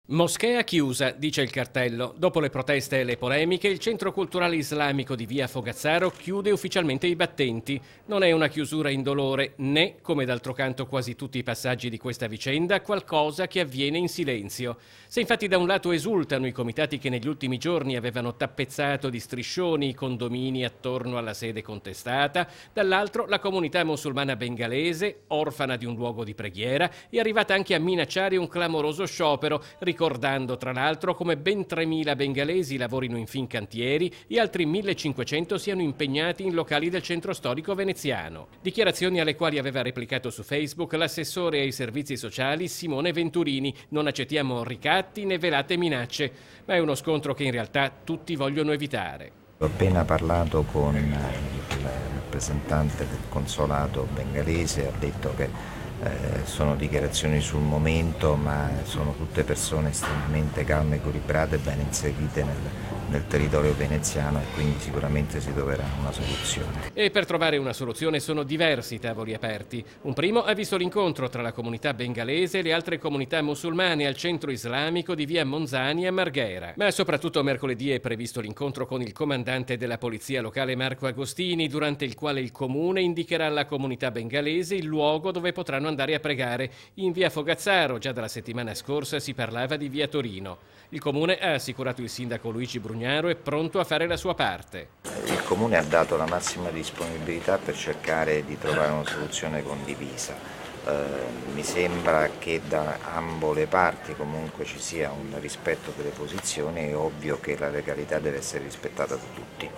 Moschea chiusa, dice il cartello. Dopo le proteste e le polemiche, il centro culturale islamico di via Fogazzaro chiude ufficialmente i battenti. Non è una chiusura indolore, né, come d'altro canto quasi tutti i passaggi di questa vicenda, qualcosa che avviene in silenzio. Se infatti da un lato esultano i comitati che negli ultimi giorni avevano tappezzato di striscioni i condomini attorno alla sede contestata, dall'altro la comunità musulmana bengalese, orfana di un luogo di preghiera, è arrivata anche a minacciare un clamoroso sciopero, ricordando tra l'altro come ben 3.000 bengalesi lavorino in Fincantieri e altri 1.500 siano impegnati in locali del centro storico veneziano. Dichiarazioni alle quali aveva replicato su Facebook l'assessore ai servizi sociali Simone Venturini: non accettiamo ricatti né velate minacce, ma è uno scontro che in realtà tutti vogliono evitare. Ho appena parlato con il rappresentante del consolato bengalese, ha detto che sono dichiarazioni sul momento, ma sono tutte persone estremamente calme, equilibrate e ben inserite nel territorio veneziano, e quindi sicuramente si troverà una soluzione. E per trovare una soluzione sono diversi tavoli aperti. Un primo ha visto l'incontro tra la comunità bengalese e le altre comunità musulmane al centro islamico di via Monzani a Marghera. Ma soprattutto mercoledì è previsto l'incontro con il comandante della polizia locale Marco Agostini, durante il quale il comune indicherà alla comunità bengalese il luogo dove potranno andare a pregare. In via Fogazzaro già dalla settimana scorsa si parlava di via Torino. Il comune ha assicurato il sindaco Luigi Brugnaro è pronto a fare la sua parte. Il comune ha dato la massima disponibilità per cercare di trovare una soluzione condivisa. Mi sembra che da ambo le parti comunque ci sia un rispetto delle posizioni. È ovvio che la legalità deve essere rispettata da tutti.